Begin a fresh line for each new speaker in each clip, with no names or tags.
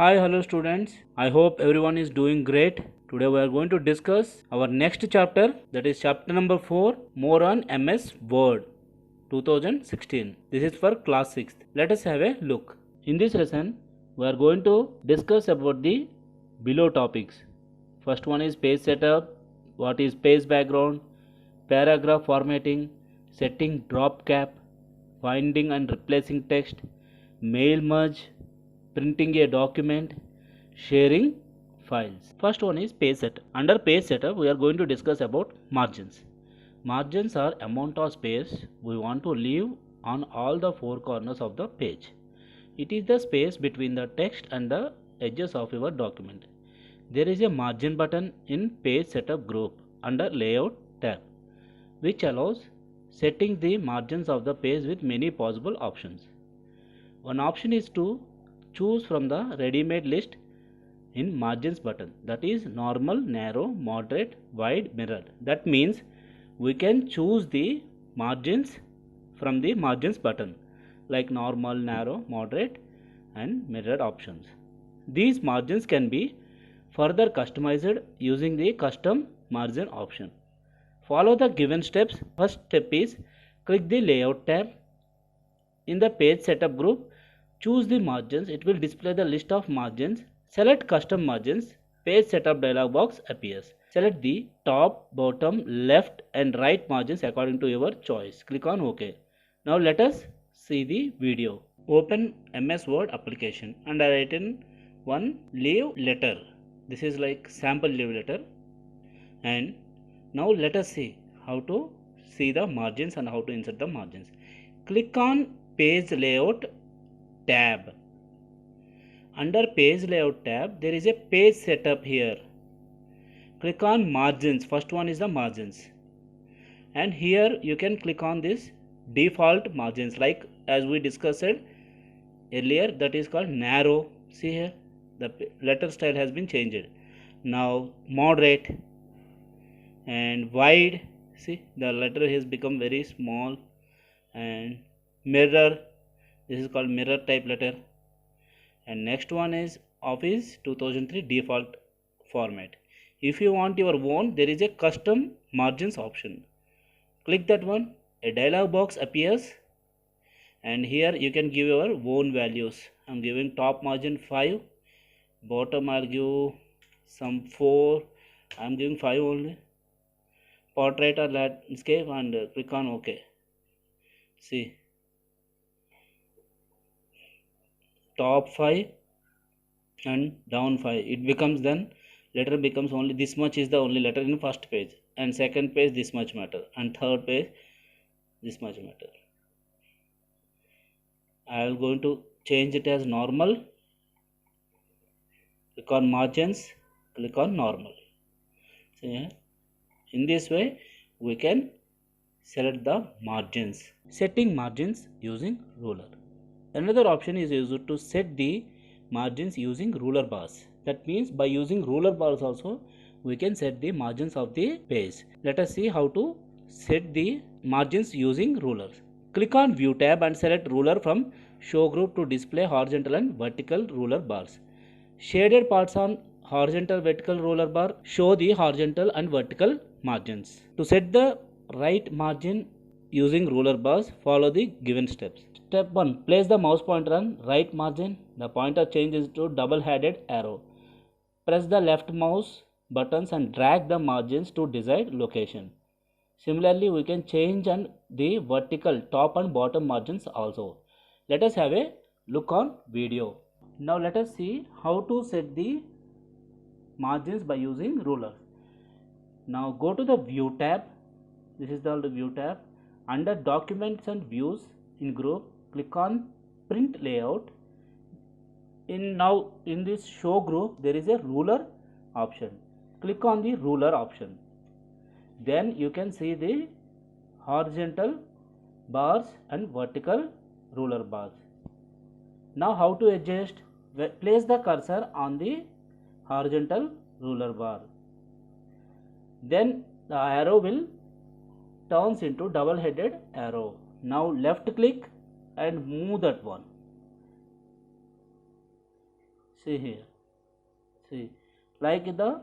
Hi, hello students. I hope everyone is doing great. Today we are going to discuss our next chapter, that is chapter number 4, more on MS Word 2016. This is for class 6th. Let us have a look. In this lesson, we are going to discuss about the below topics. First one is page setup, what is page background, paragraph formatting, setting drop cap, finding and replacing text, mail merge, printing a document, sharing files. First one is page setup. Under page setup, we are going to discuss about margins. Margins are amount of space we want to leave on all the four corners of the page. It is the space between the text and the edges of your document. There is a margin button in page setup group under layout tab, which allows setting the margins of the page with many possible options. One option is to choose from the ready-made list in margins button, that is normal, narrow, moderate, wide, mirrored. That means we can choose the margins from the margins button like normal, narrow, moderate and mirrored options. These margins can be further customized using the custom margin option. Follow the given steps. First step is click the layout tab. In the page setup group, choose the margins. It will display the list of margins. Select custom margins. Page setup dialog box appears. Select the top, bottom, left and right margins according to your choice. Click on OK. Now let us see the video. Open MS Word application and I written one leave letter. This is like sample leave letter. And now let us see how to see the margins and how to insert the margins. Click on page layout tab. Under page layout tab, there is a page setup here. Click on margins. First one is the margins. And here you can click on this default margins, like as we discussed earlier, that is called narrow. See here, the letter style has been changed. Now moderate and wide. See, the letter has become very small. And mirror, this is called mirror type letter. And next one is Office 2003 default format. If you want your own, there is a custom margins option. Click that one. A dialog box appears and here you can give your own values. I'm giving top margin 5, bottom I'll give some 4. I'm giving 5 only. Portrait or landscape and click on OK. See, top 5 and down 5, it becomes then letter becomes only this much is the only letter in first page, and second page this much matter, and third page this much matter. I am going to change it as normal. Click on margins, click on normal. See, in this way we can select the margins. Setting margins using ruler. Another option is used to set the margins using ruler bars. That means by using ruler bars also we can set the margins of the page. Let us see how to set the margins using rulers. Click on View tab and select ruler from show group to display horizontal and vertical ruler bars. Shaded parts on horizontal vertical ruler bar show the horizontal and vertical margins. To set the right margin using ruler bars, follow the given steps. Step 1. Place the mouse pointer on right margin. The pointer changes to double-headed arrow. Press the left mouse buttons and drag the margins to desired location. Similarly, we can change and the vertical top and bottom margins also. Let us have a look on video. Now let us see how to set the margins by using rulers. Now go to the View tab. This is the View tab. Under Documents and Views in group, click on Print Layout. In this show group, there is a ruler option. Click on the ruler option. Then you can see the horizontal bars and vertical ruler bars. Now how to adjust? Place the cursor on the horizontal ruler bar. Then the arrow will turns into double-headed arrow. Now left click and move that one. See here, see, like the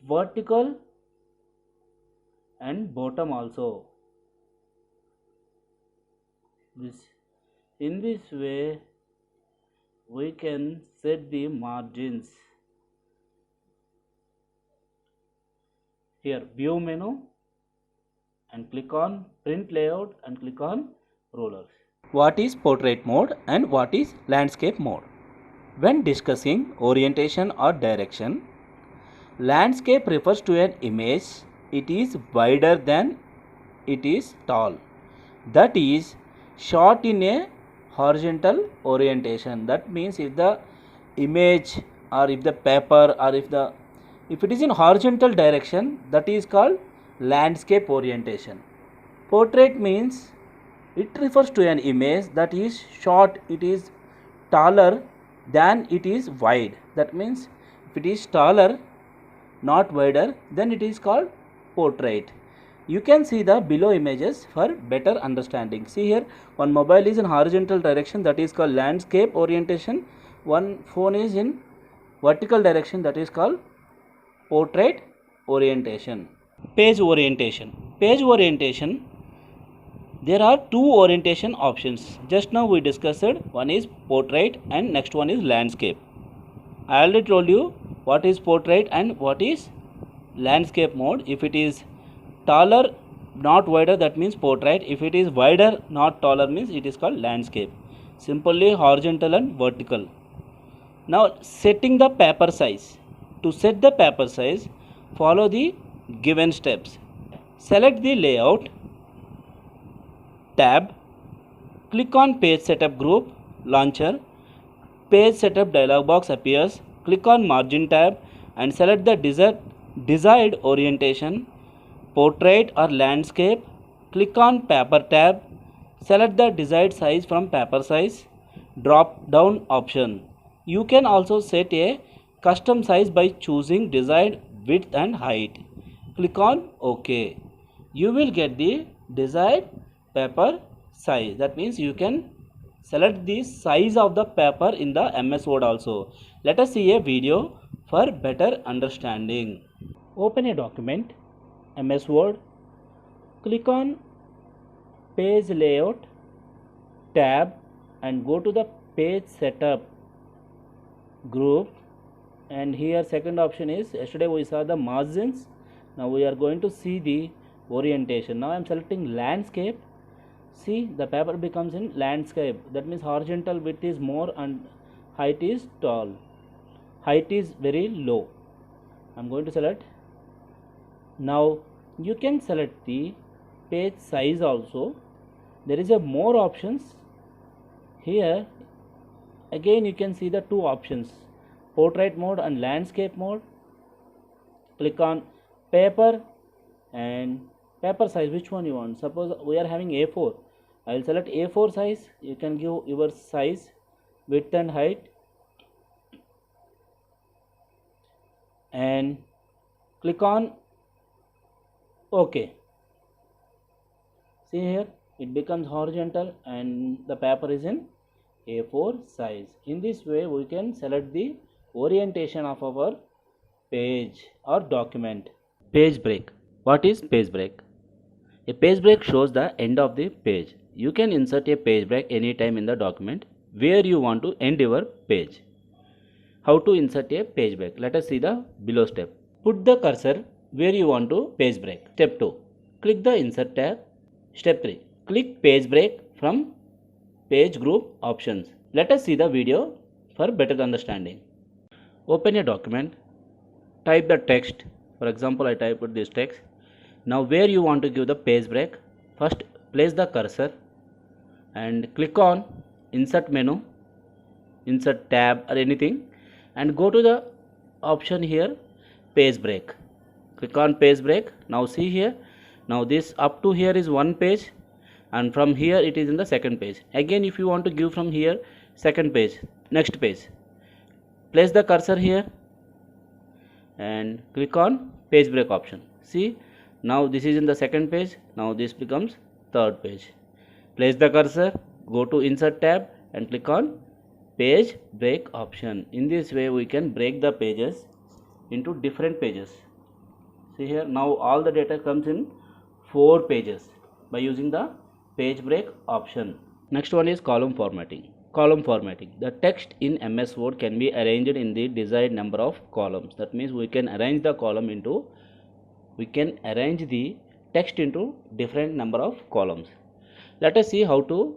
vertical and bottom also. This, in this way we can set the margins. Here view menu and click on print layout and click on rulers. What is portrait mode and what is landscape mode? When discussing orientation or direction, landscape refers to an image. It is wider than it is tall. That is shot in a horizontal orientation. That means if the image or if the paper or if it is in horizontal direction, that is called landscape orientation. Portrait means it refers to an image that is short, it is taller than it is wide. That means if it is taller, not wider, then it is called portrait. You can see the below images for better understanding. See here, one mobile is in horizontal direction, that is called landscape orientation. One phone is in vertical direction, that is called portrait orientation. Page orientation. Page orientation, there are two orientation options. Just now we discussed, one is portrait and next one is landscape. I already told you what is portrait and what is landscape mode. If it is taller not wider, that means portrait. If it is wider not taller, means it is called landscape. Simply horizontal and vertical. Now setting the paper size. To set the paper size, follow the given steps. Select the layout tab, click on page setup group launcher. Page setup dialog box appears. Click on margin tab and select the desired orientation, portrait or landscape. Click on paper tab. Select the desired size from paper size drop down option. You can also set a custom size by choosing desired width and height. Click on OK. You will get the desired paper size. That means you can select the size of the paper in the MS Word also. Let us see a video for better understanding. Open a document, MS Word, click on page layout tab and go to the page setup group, and here second option is, yesterday we saw the margins, now we are going to see the orientation. Now I am selecting landscape. See, the paper becomes in landscape. That means horizontal width is more and height is tall. Height is very low. I am going to select. Now you can select the page size also. There is a more options. Here again you can see the two options, portrait mode and landscape mode. Click on paper and paper size, which one you want. Suppose we are having A4, I will select A4 size. You can give your size, width and height, and click on OK. See here, it becomes horizontal and the paper is in A4 size. In this way we can select the orientation of our page or document. Page break. What is page break? A page break shows the end of the page. You can insert a page break anytime in the document where you want to end your page. How to insert a page break? Let us see the below step. Put the cursor where you want to page break. Step 2. Click the insert tab. Step 3. Click page break from page group options. Let us see the video for better understanding. Open a document. Type the text. For example, I typed this text. Now where you want to give the page break, first place the cursor and click on insert menu, insert tab or anything, and go to the option here page break. Click on page break. Now see here, now this up to here is one page and from here it is in the second page. Again if you want to give from here second page, next page, place the cursor here and click on page break option. See, now this is in the second page, now this becomes third page. Place the cursor, go to insert tab and click on page break option. In this way we can break the pages into different pages. See here, now all the data comes in 4 pages by using the page break option. Next one is column formatting. Column formatting. The text in MS Word can be arranged in the desired number of columns. That means we can arrange the text into different number of columns. Let us see how to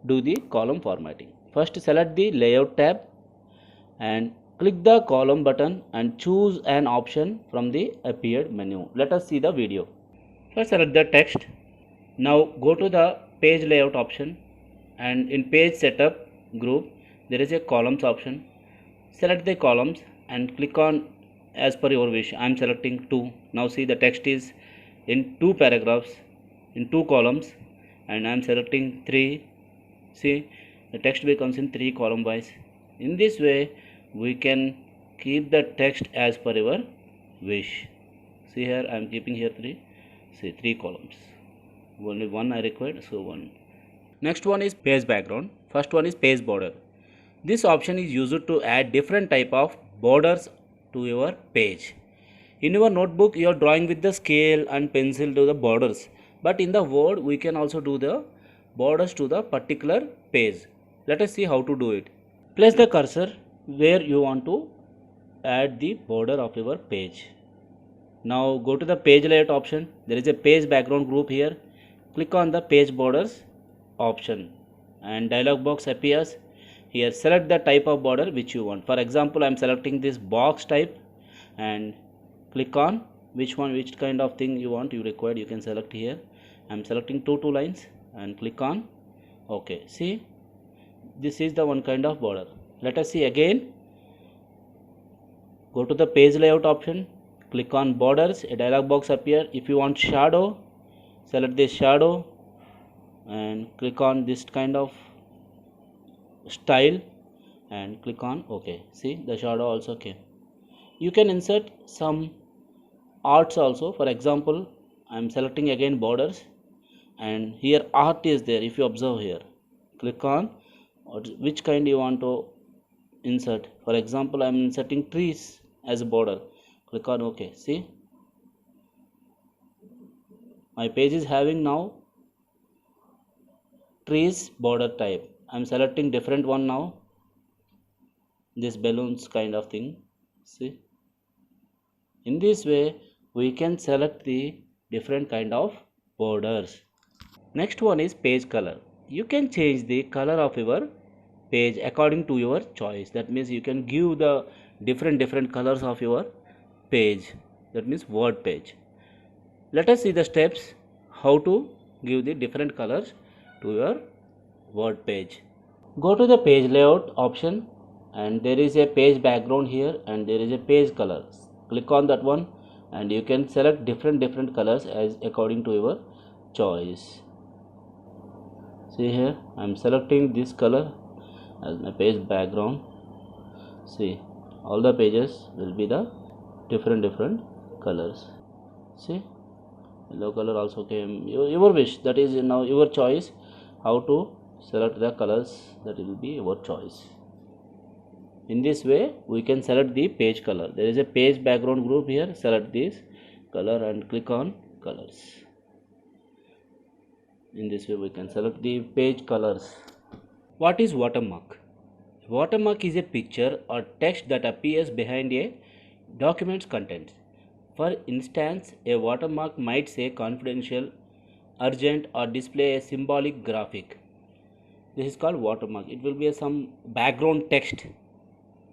do the column formatting. First select the layout tab and click the column button and choose an option from the appeared menu. Let us see the video. First select the text. Now go to the page layout option and in page setup group there is a columns option. Select the columns and click on as per your wish. I am selecting 2. Now see the text is in 2 paragraphs in 2 columns and I am selecting 3. See the text becomes in 3 column wise. In this way we can keep the text as per your wish. See here I am keeping here 3. See 3 columns. Only 1 I required, so 1. Next one is page background. First one is page border. This option is used to add different type of borders to your page. In your notebook you are drawing with the scale and pencil to the borders, but in the Word we can also do the borders to the particular page. Let us see how to do it. Place the cursor where you want to add the border of your page. Now go to the page layout option. There is a page background group here. Click on the page borders option and dialog box appears. Here select the type of border which you want. For example I am selecting this box type and click on which kind of thing you want, you required, you can select here. I am selecting 2 lines and click on OK. See, this is the one kind of border. Let us see again. Go to the page layout option, click on borders, a dialog box appear. If you want shadow, select this shadow and click on this kind of style and click on OK. See, the shadow also came. You can insert some arts also. For example I am selecting again borders and here art is there. If you observe here, click on which kind you want to insert. For example I am inserting trees as a border. Click on OK. See, my page is having now trees border type. I am selecting different one now, this balloons kind of thing. See, in this way we can select the different kind of borders. Next one is page color. You can change the color of your page according to your choice. That means you can give the different colors of your page. That means Word page. Let us see the steps how to give the different colors to your Word page. Go to the page layout option and there is a page background here and there is a page colors. Click on that one and you can select different colors as according to your choice. See here I am selecting this color as my page background. See, all the pages will be the different colors. See, yellow color also came. Your wish, that is now your choice how to select the colors, that will be your choice. In this way we can select the page color. There is a page background group here. Select this color and click on colors. In this way we can select the page colors. What is watermark? Watermark is a picture or text that appears behind a document's contents. For instance, a watermark might say confidential, urgent or display a symbolic graphic. This is called watermark. It will be some background text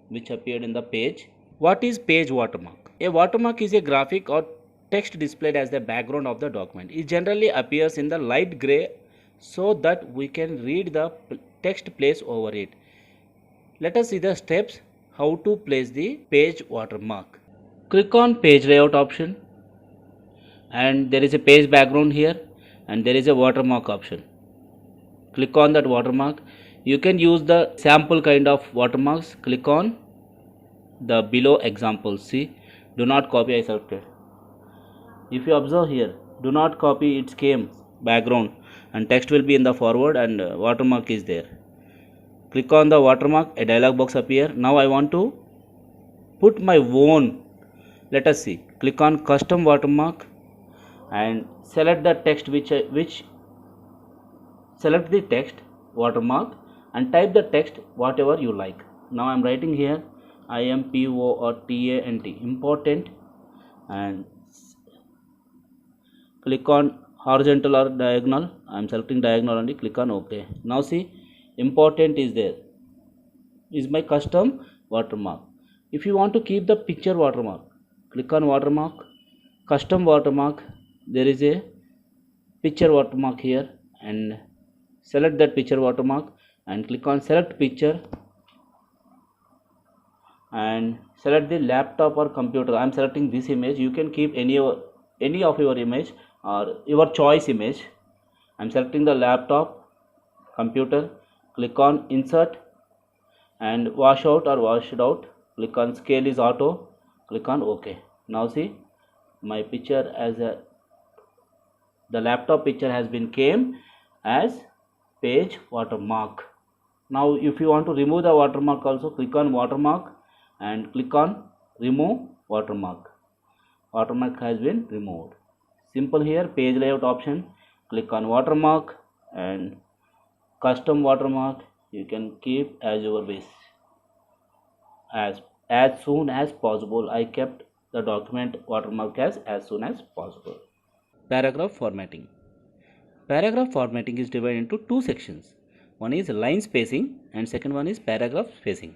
which appeared in the page. What is page watermark? A watermark is a graphic or text displayed as the background of the document. It generally appears in the light gray so that we can read the text placed over it. Let us see the steps how to place the page watermark. Click on page layout option and there is a page background here and there is a watermark option. Click on that watermark. You can use the sample kind of watermarks. Click on the below examples. See, do not copy, I selected. If you observe here, do not copy, it came background and text will be in the forward and watermark is there. Click on the watermark, a dialog box appear. Now I want to put my own. Let us see. Click on custom watermark and select the text which select the text watermark and type the text whatever you like. Now I am writing here IMPORTANT, important, and click on horizontal or diagonal. I am selecting diagonal only. Click on OK. Now see, important is there, is my custom watermark. If you want to keep the picture watermark, click on watermark, custom watermark. There is a picture watermark here, and select that picture watermark and click on select picture and select the laptop or computer. I am selecting this image. You can keep any of your image or your choice image. I am selecting the laptop, computer. Click on insert and wash out or washed out. Click on scale is auto. Click on OK. Now see, my picture as the laptop picture has been came as page watermark. Now if you want to remove the watermark also, click on watermark and click on remove watermark. Watermark has been removed. Simple here. Page layout option, click on watermark and custom watermark. You can keep as your wish. As soon as possible. I kept the document watermark as soon as possible. Paragraph formatting. Paragraph formatting is divided into two sections. One is line spacing and second one is paragraph spacing.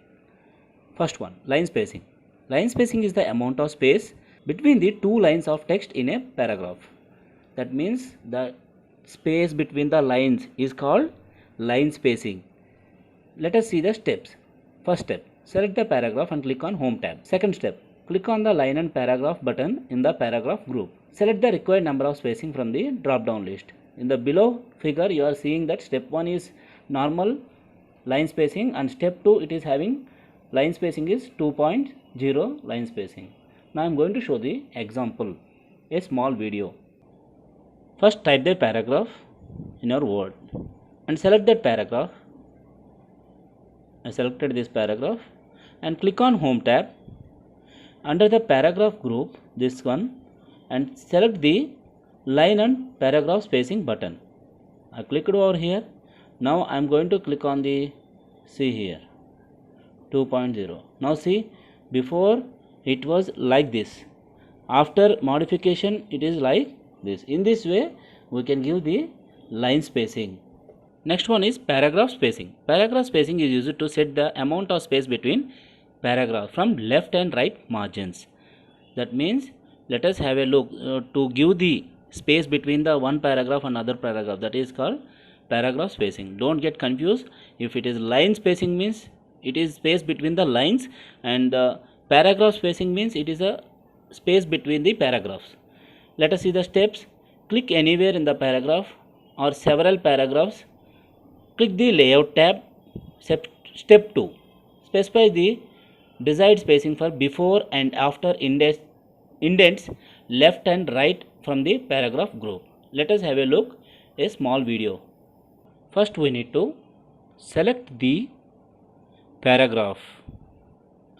First one, line spacing. Line spacing is the amount of space between the two lines of text in a paragraph. That means the space between the lines is called line spacing. Let us see the steps. First step, select the paragraph and click on Home tab. Second step, click on the line and paragraph button in the paragraph group. Select the required number of spacing from the drop down list. In the below figure you are seeing that step 1 is normal line spacing and step 2 it is having line spacing is 2.0 line spacing. Now I am going to show the example, a small video. First type the paragraph in your Word and select that paragraph. I selected this paragraph and click on Home tab. Under the paragraph group, this one, and select the line and paragraph spacing button. I clicked over here. Now I am going to click on the, see here, 2.0. Now see, before it was like this. After modification it is like this. In this way we can give the line spacing. Next one is paragraph spacing. Paragraph spacing is used to set the amount of space between paragraphs from left and right margins. That means let us have a look to give the space between the one paragraph and another paragraph. That is called paragraph spacing. Don't get confused. If it is line spacing means it is space between the lines, and paragraph spacing means it is a space between the paragraphs. Let us see the steps. Click anywhere in the paragraph or several paragraphs. Click the layout tab. Step 2. Specify the desired spacing for before and after indents left and right from the paragraph group. Let us have a look, a small video. First we need to select the paragraph.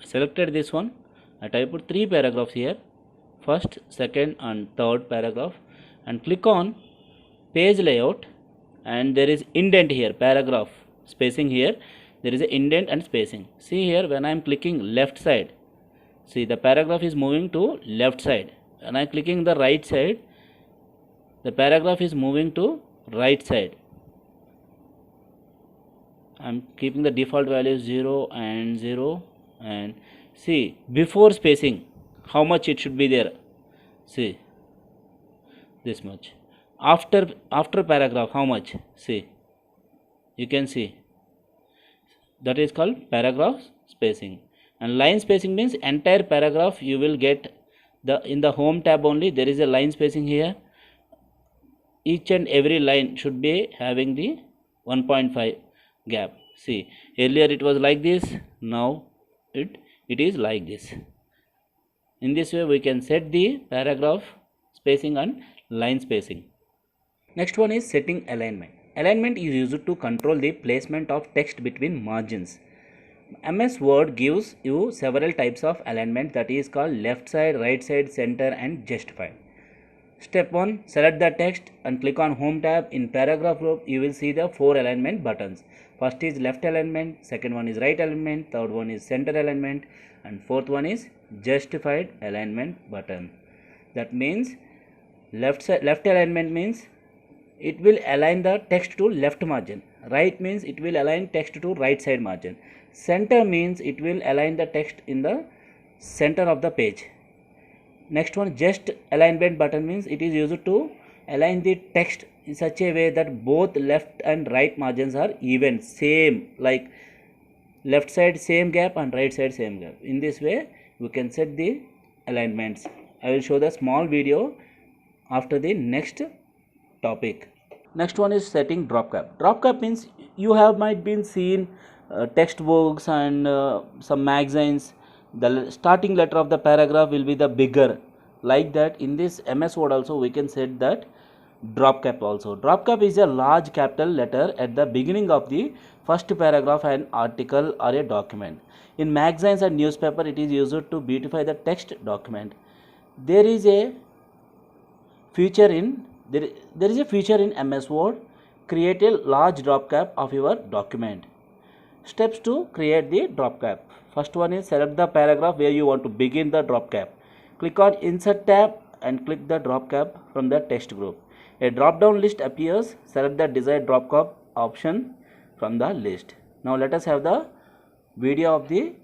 I selected this one. I typed 3 paragraphs here, first, second and third paragraph, and click on page layout, and there is indent here, paragraph spacing here. There is an indent and spacing. See here, when I am clicking left side, see the paragraph is moving to left side. When I am clicking the right side, the paragraph is moving to right side. I am keeping the default value 0 and 0, and see before spacing how much it should be there. See this much. After paragraph how much? See, you can see that is called paragraph spacing. And line spacing means entire paragraph you will get in the Home tab only. There is a line spacing here. Each and every line should be having the 1.5 gap. See, earlier it was like this, now it is like this. In this way we can set the paragraph spacing and line spacing. Next one is setting alignment. Alignment is used to control the placement of text between margins. MS Word gives you several types of alignment, that is called left side, right side, center and justified. Step 1. Select the text and click on Home tab. In paragraph group, you will see the 4 alignment buttons. First is left alignment, second one is right alignment, third one is center alignment, and fourth one is justified alignment button. That means left alignment means it will align the text to left margin. Right means it will align text to right side margin. Center means it will align the text in the center of the page. Next one, just alignment button means it is used to align the text in such a way that both left and right margins are even, same, like left side same gap and right side same gap. In this way we can set the alignments. I will show the small video after the next topic. Next one is setting drop cap. Drop cap means you have might been seen textbooks and some magazines. The starting letter of the paragraph will be the bigger, like that. In this MS Word also we can set that drop cap also. Drop cap is a large capital letter at the beginning of the first paragraph an article or a document. In magazines and newspaper it is used to beautify the text document. There is a feature in MS Word. Create a large drop cap of your document. Steps to create the drop cap. First one is select the paragraph where you want to begin the drop cap. Click on Insert tab and click the drop cap from the text group. A drop down list appears. Select the desired drop cap option from the list. Now let us have the video of the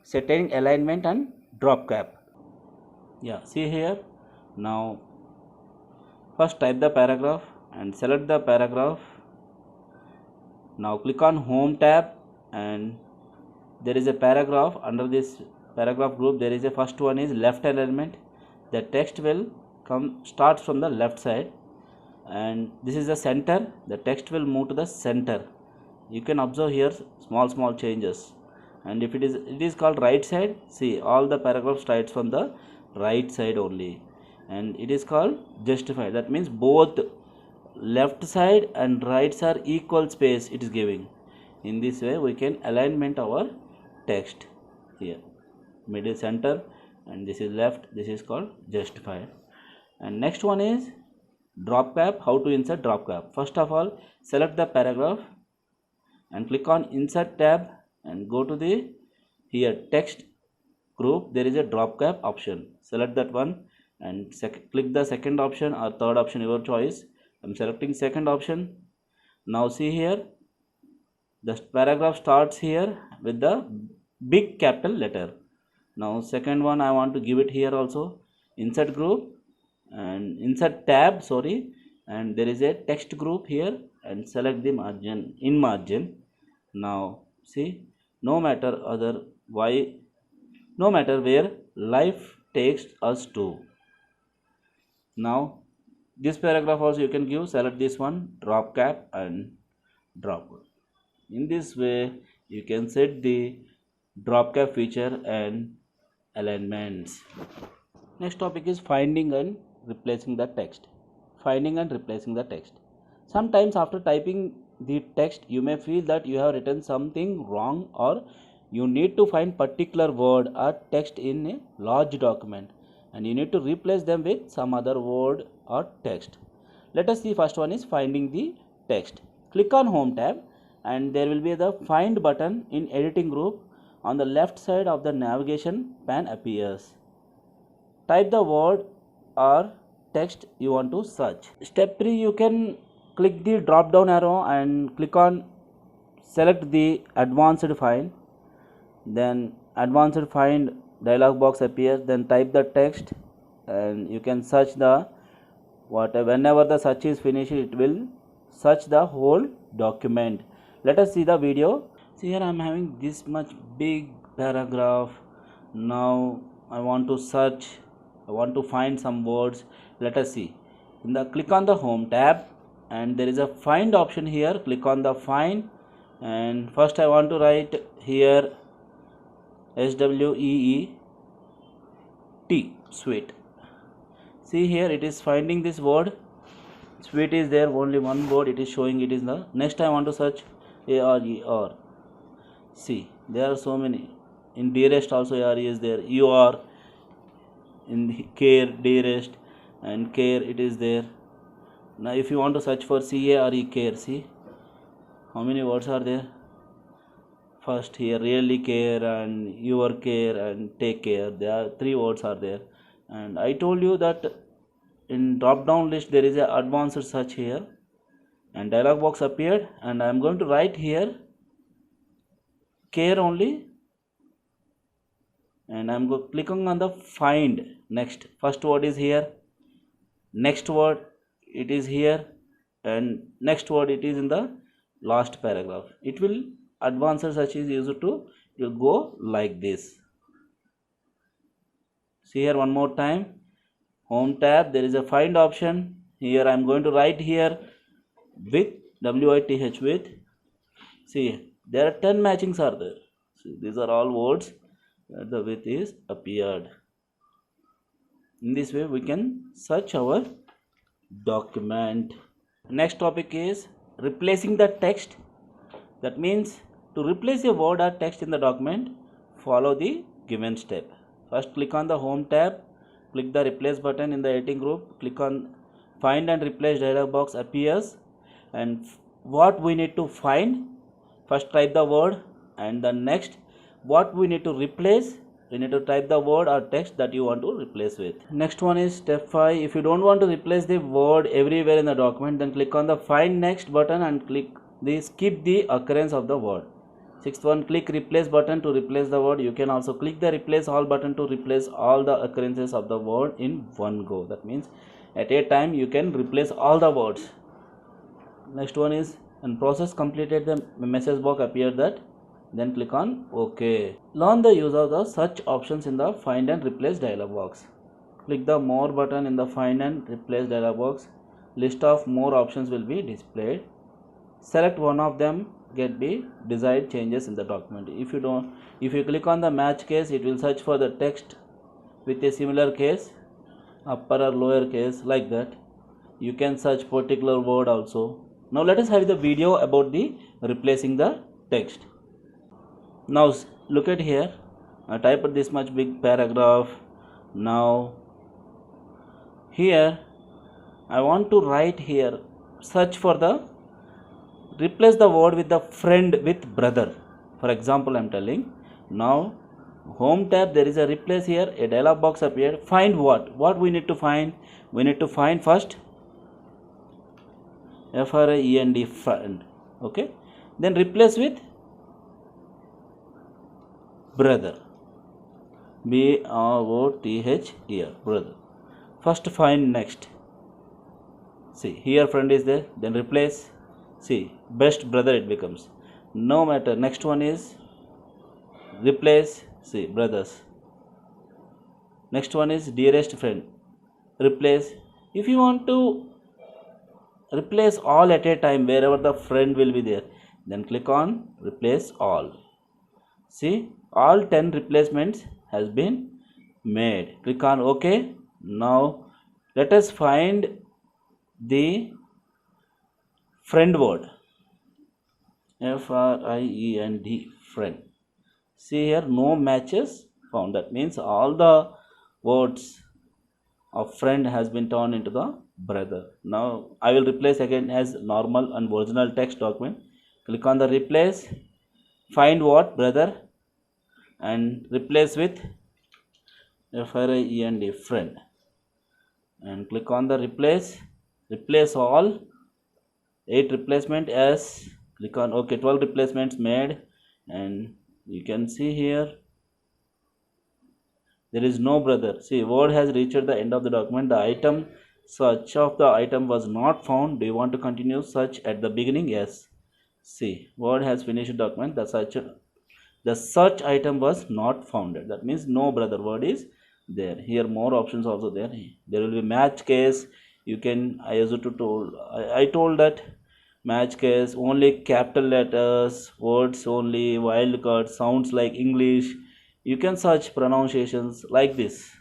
setting alignment and drop cap. Yeah, see here. Now first type the paragraph and select the paragraph. Now click on Home tab and there is a paragraph. Under this paragraph group there is a first one is left alignment. The text will start from the left side, and this is the center. The text will move to the center. You can observe here small changes. And if it is called right side, see all the paragraph starts from the right side only. And it is called justified. That means both left side and right side are equal space it is giving. In this way we can alignment our text. Here middle, center, and this is left. This is called justified. And next one is drop cap. How to insert drop cap? First of all, select the paragraph and click on Insert tab and go to the here text group. There is a drop cap option. Select that one and click the second option or third option, your choice. I'm selecting second option. Now see here, the paragraph starts here with the big capital letter. Now second one I want to give it here also. Insert group and Insert tab, sorry, and there is a text group here, and select the margin, in margin. Now see, no matter where life takes us to. Now this paragraph also you can give, select this one, drop cap and drop. In this way you can set the drop cap feature and alignments. Next topic is finding and replacing the text. Finding and replacing the text. Sometimes after typing the text you may feel that you have written something wrong, or you need to find particular word or text in a large document and you need to replace them with some other word or text. Let us see. First one is finding the text. Click on Home tab and there will be the Find button in editing group. On the left side of the navigation pane appears. Type the word or text you want to search. Step 3, you can click the drop down arrow and click on select the advanced find. Then advanced find dialog box appears. Then type the text and you can search the whenever the search is finished it will search the whole document. Let us see the video. See here I am having this much big paragraph. Now I want to search, I want to find some words. Let us see. Click on the Home tab and there is a find option here. Click on the find and first I want to write here SWEET, sweet. See here it is finding this word. Sweet is there, only one word it is showing, it is the next. I want to search ARER. See, there are so many. In dearest also ARE is there. You are in care, dearest, and care it is there. Now if you want to search for CARE, care, see how many words are there. First here really care and your care and take care, there are 3 words are there. And I told you that in drop down list there is a advanced search here, and dialog box appeared, and I am going to write here care only, and I am clicking on the find next. First word is here, next word it is here, and next word it is in the last paragraph. It will advanced search is used to, you will go like this. See here one more time, home tab, there is a find option. Here I am going to write here with, WITH with. See there are 10 matchings are there. See, these are all words where the with is appeared. In this way we can search our document. Next topic is replacing the text. That means to replace a word or text in the document, follow the given step. First click on the home tab, click the replace button in the editing group, click on find and replace dialog box appears, and what we need to find, first type the word, and the next what we need to replace, we need to type the word or text that you want to replace with. Next one is step 5. If you don't want to replace the word everywhere in the document, then click on the find next button and click the skip the occurrence of the word. Sixth one, click replace button to replace the word. You can also click the replace all button to replace all the occurrences of the word in one go. That means at a time you can replace all the words. Next one is, and process completed, the message box appeared that, then click on OK. Learn the use of the search options in the find and replace dialog box. Click the more button in the find and replace dialog box. List of more options will be displayed. Select one of them, get the desired changes in the document. If you click on the match case, it will search for the text with a similar case, upper or lower case, like that. You can search particular word also. Now let us have the video about the replacing the text. Now look at here, I typed this much big paragraph. Now here I want to write here, search for the, replace the word with the friend with brother. For example, I am telling. Now home tab, there is a replace here, a dialog box appeared. Find what we need to find, we need to find first FRIEND, friend. Okay, then replace with brother, BROTHER, brother. First find next. See here friend is there, then replace. See best brother it becomes, no matter. Next one is replace, see brothers. Next one is dearest friend, replace. If you want to replace all at a time wherever the friend will be there, then click on replace all. See all 10 replacements has been made. Click on OK. Now let us find the friend word, FRIEND, friend. See here no matches found. That means all the words of friend has been turned into the brother. Now I will replace again as normal and original text document. Click on the replace, find what, brother, and replace with FRIEND, friend, and click on the replace all. 8 replacement as, click on OK. 12 replacements made, and you can see here there is no brother. See word has reached the end of the document. The item, search of the item was not found. Do you want to continue search at the beginning? Yes. See word has finished document. The search item was not found. That means no brother word is there. Here more options also there. There will be match case. You can, I told that match case only capital letters, words only, wildcard, sounds like English. You can search pronunciations like this,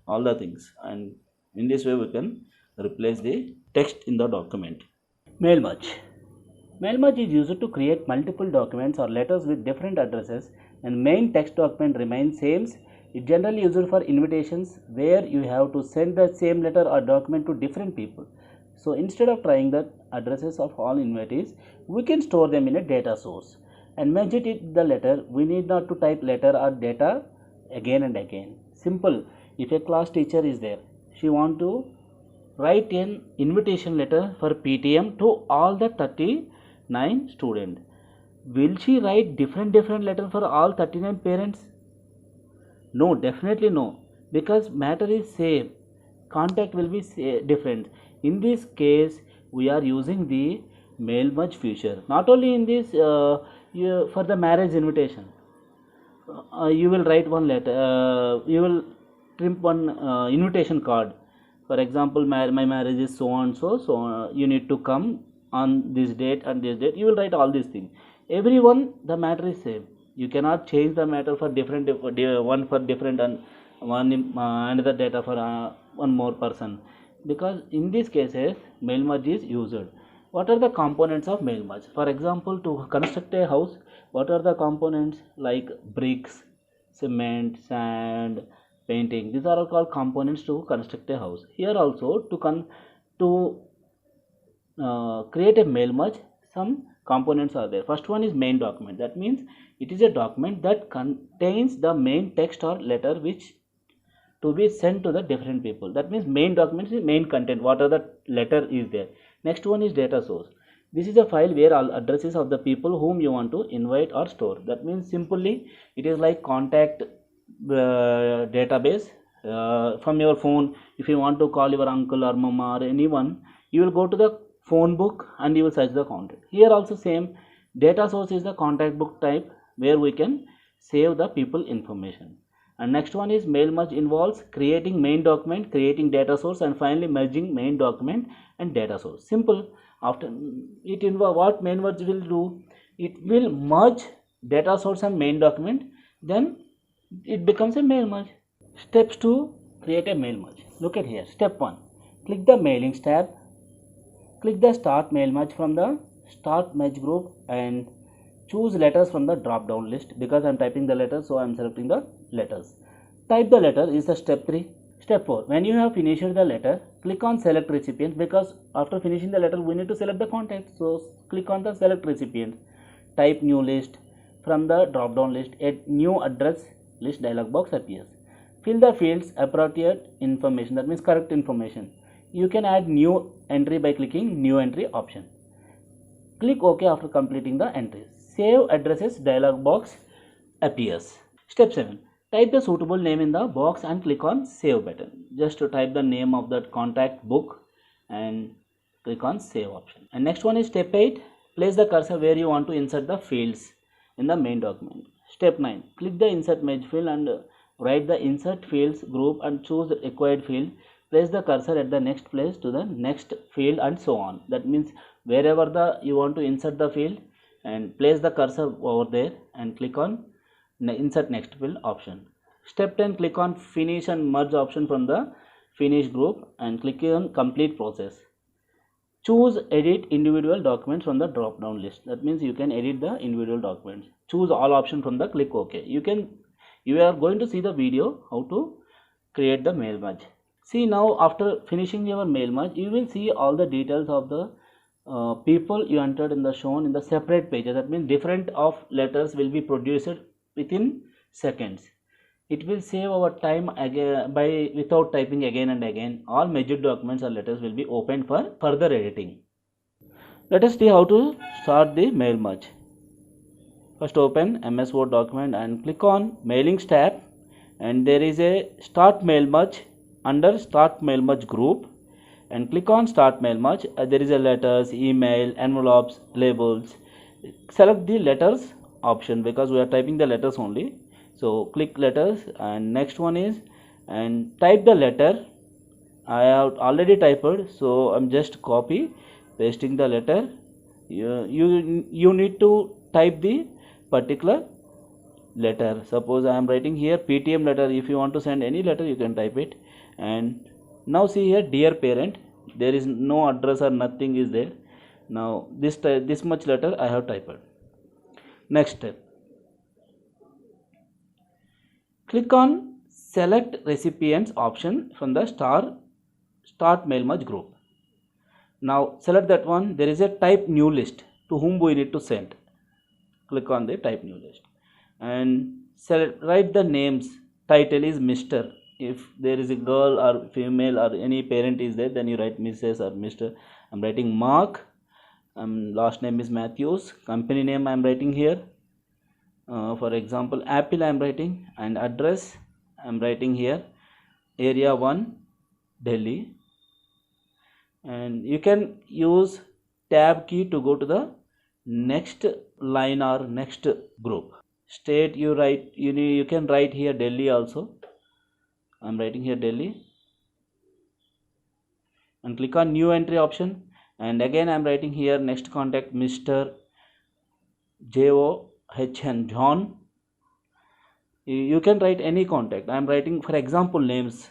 all the things, and in this way we can replace the text in the document. Mail merge. Mail merge is used to create multiple documents or letters with different addresses and main text document remains same. It generally used for invitations where you have to send the same letter or document to different people. So instead of trying the addresses of all invitees, we can store them in a data source and merge it in the letter. We need not to type letter or data again and again. Simple. If a class teacher is there, she want to write an invitation letter for PTM to all the 39 students. Will she write different letter for all 39 parents? No, definitely no, because matter is same, contact will be different. In this case, we are using the mail merge feature. Not only in this, for the marriage invitation, you will write one letter, you will trim one invitation card. For example, my marriage is so and so, so you need to come on this date and this date. You will write all these things. Everyone, the matter is same. You cannot change the matter for different, one for different and one another data for one more person, because in these cases mail merge is used. What are the components of mail merge? For example, to construct a house, what are the components? Like bricks, cement, sand, painting. These are all called components to construct a house. Here also, to create a mail merge, some components are there. First one is main document. That means it is a document that contains the main text or letter which to be sent to the different people. That means main document is main content, what are the letter is there. Next one is data source. This is a file where all addresses of the people whom you want to invite or store. That means simply it is like contact database. From your phone, if you want to call your uncle or mama or anyone, you will go to the phone book and you will search the contact. Here also same, data source is the contact book type where we can save the people information. And next one is mail merge involves creating main document, creating data source, and finally merging main document and data source. Simple. After it involve, what main merge will do, it will merge data source and main document, then it becomes a mail merge. Steps to create a mail merge. Look at here. Step 1, click the mailings tab, click the start mail merge from the start merge group and choose letters from the drop down list. Because I am typing the letters, so I am selecting the letters. Type the letter is the step 3. Step 4, when you have finished the letter, click on select recipient, because after finishing the letter we need to select the contact. So click on the select recipient. Type new list. From the drop down list, a new address list dialog box appears. Fill the fields appropriate information, that means correct information. You can add new entry by clicking new entry option. Click OK after completing the entries. Save addresses dialog box appears. Step 7, type the suitable name in the box and click on save button. Just to type the name of that contact book and click on save option. And next one is step 8, place the cursor where you want to insert the fields in the main document. Step 9, click the insert merge field and write the insert fields group and choose the required field. Place the cursor at the next place to the next field and so on. That means wherever you want to insert the field, and place the cursor over there and click on insert next field option. Step 10, click on finish and merge option from the finish group and click on complete process. Choose edit individual documents from the drop down list. That means you can edit the individual documents. Choose all option from the click OK. You are going to see the video how to create the mail merge. See, now after finishing your mail merge, you will see all the details of the people you entered in the shown in the separate pages. That means different of letters will be produced within seconds. It will save our time again without typing again and again. All merged documents or letters will be opened for further editing. Let us see how to start the mail merge. First open MS Word document and click on mailings tab, and there is a start mail merge under start mail merge group, and click on start mail merge. There is a letters, email, envelopes, labels. Select the letters option because we are typing the letters only. So click letters, and next one is and type the letter. I have already typed, so I'm just copy pasting the letter. You need to type the particular letter. Suppose I am writing here PTM letter. If you want to send any letter, you can type it. And now see here, dear parent. there is no address or nothing is there. Now this much letter I have typed. Next step, click on select recipients option from the start mail merge group. Now select that one. There is a type new list to whom we need to send. Click on the type new list and write the names. Title is Mr. If there is a girl or female or any parent is there, then you write Mrs. or Mr. I'm writing Mark. Last name is Matthews. Company name I'm writing here. For example, Apple I'm writing, and address I'm writing here, area 1, Delhi. And you can use tab key to go to the next line or next group. State you can write here Delhi also. I'm writing here Delhi and click on new entry option, and again I'm writing here next contact Mr. John John. You can write any contact. I'm writing for example names.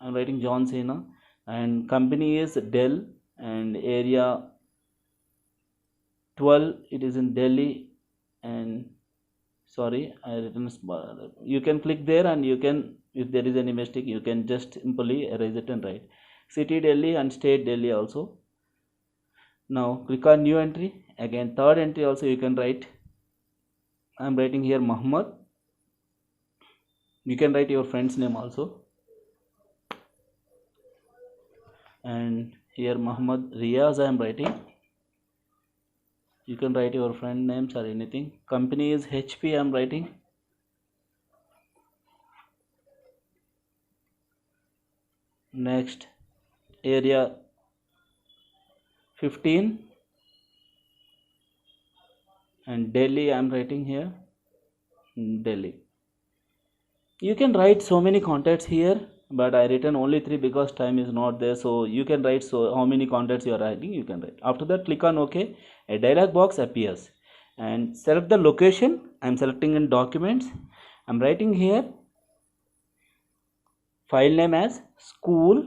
I'm writing John Cena, and company is Dell, and area 12 it is in Delhi. And sorry, I written you can click there, and you can, if there is any mistake, you can just simply erase it and write city Delhi and state Delhi also. Now click on new entry. Again third entry also you can write. I'm writing here Muhammad. You can write your friend's name also, and here Muhammad Riaz I am writing. You can write your friend names or anything. Company is HP I am writing. Next, area 15 and Delhi I am writing here, Delhi. You can write so many contacts here, but I written only 3 because time is not there. So you can write, so how many contacts you are writing you can write. After that click on OK. A dialog box appears and select the location. I am selecting in documents. I am writing here file name as school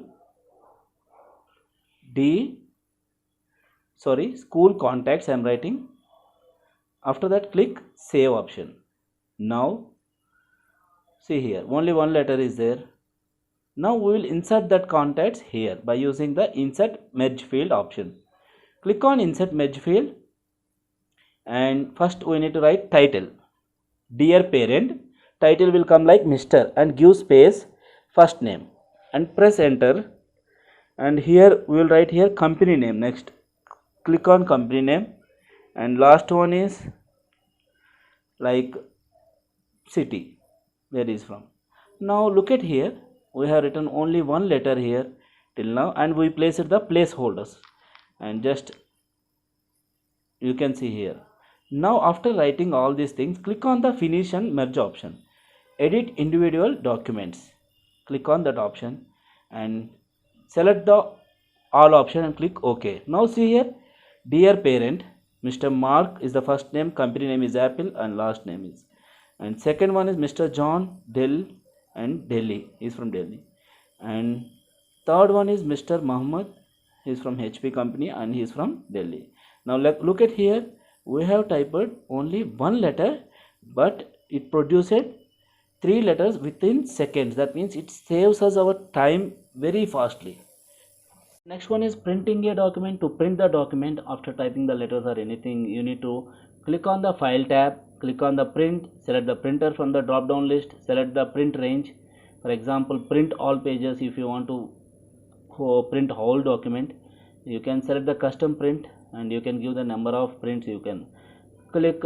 contacts I am writing. After that click save option. Now see here only one letter is there. Now we will insert that contacts here by using the insert merge field option. Click on insert merge field, and first we need to write title. Dear parent, title will come like Mr. and give space first name and press enter, and here we will write here company name. Next click on company name, and last one is like city where is from. Now look at here, we have written only one letter here till now, and we placed the placeholders, and just you can see here. Now after writing all these things, click on the finish and merge option. Edit individual documents. Click on that option and select the all option and click OK. Now see here, dear parent, Mr. Mark is the first name, company name is Apple, and last name is, and second one is Mr. John Dell, and Delhi is from Delhi, and third one is Mr. Muhammad, he is from HP company and he is from Delhi. Now look at here, we have typed only one letter, but it produced 3 letters within seconds. That means it saves us our time very fastly. Next one is printing a document. To print the document after typing the letters or anything, you need to click on the file tab, click on the print, select the printer from the drop down list, select the print range. For example, print all pages. If you want to print whole document, you can select the custom print, and you can give the number of prints. You can click,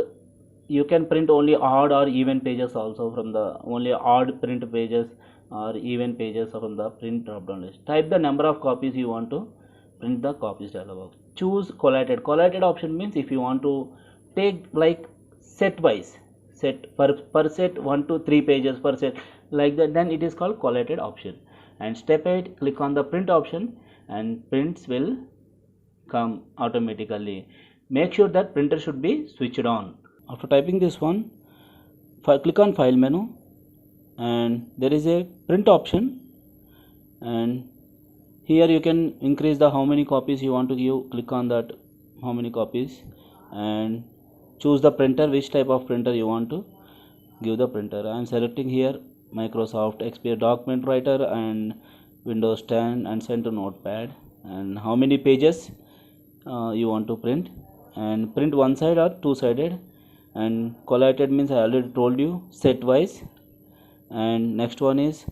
you can print only odd or even pages also from the only odd print pages or even pages from the print drop down list. Type the number of copies you want to print the copies dialog box. Choose collated. Collated option means if you want to take like set wise, set per set 1 to 3 pages per set like that, then it is called collated option. And step 8, click on the print option and prints will come automatically. Make sure that printer should be switched on. After typing this one, click on file menu, and there is a print option, and Here you can increase the how many copies you want to give. Click on that how many copies and choose the printer, which type of printer you want to give the printer. I am selecting here Microsoft XP document writer and Windows 10 and send to Notepad. And how many pages you want to print, and print one side or two sided, and collated means I already told you, set wise. And next one is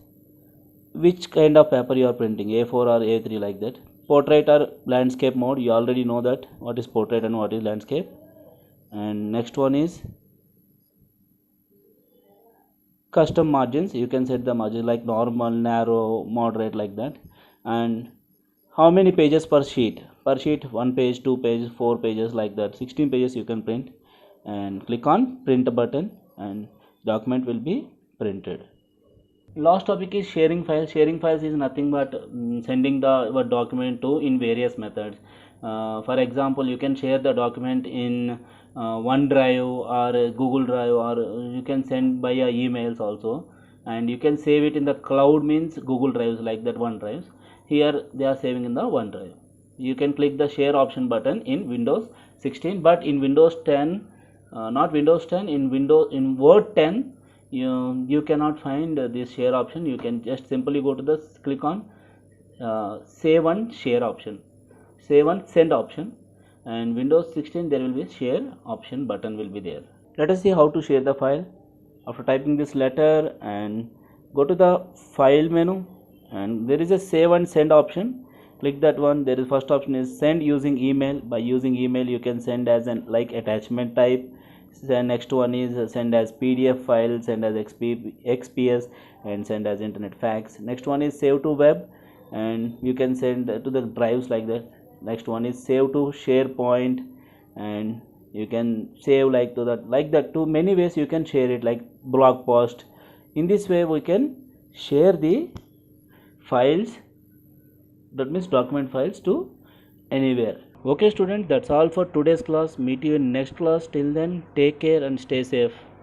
which kind of paper you are printing, A4 or A3, like that. Portrait or landscape mode, you already know that what is portrait and what is landscape. And next one is custom margins, you can set the margin like normal, narrow, moderate, like that. And how many pages per sheet, one page, 2 pages, 4 pages, like that. 16 pages you can print, and click on print button and document will be printed. Last topic is sharing files. Sharing files is nothing but sending the document to in various methods. For example, you can share the document in OneDrive or Google Drive, or you can send via emails also, and you can save it in the cloud, means Google Drives, like that OneDrives. Here they are saving in the OneDrive. You can click the share option button in Windows 16, but in Windows 10, not Windows 10, in Word 10, you cannot find this share option. You can just simply go to the click on save and share option, save and send option, and Windows 16 there will be share option button will be there. Let us see how to share the file. After typing this letter, and go to the file menu, and there is a save and send option. Click that one. There is first option is send using email. By using email you can send as an like attachment type. The next one is send as PDF file, send as XPS, and send as internet fax. Next one is save to web, and you can send to the drives, like that. Next one is save to SharePoint, and you can save like to that, like that. Too many ways you can share it, like blog post. In this way we can share the files, that means document files, to anywhere. Okay student, that's all for today's class. Meet you in next class. Till then, take care and stay safe.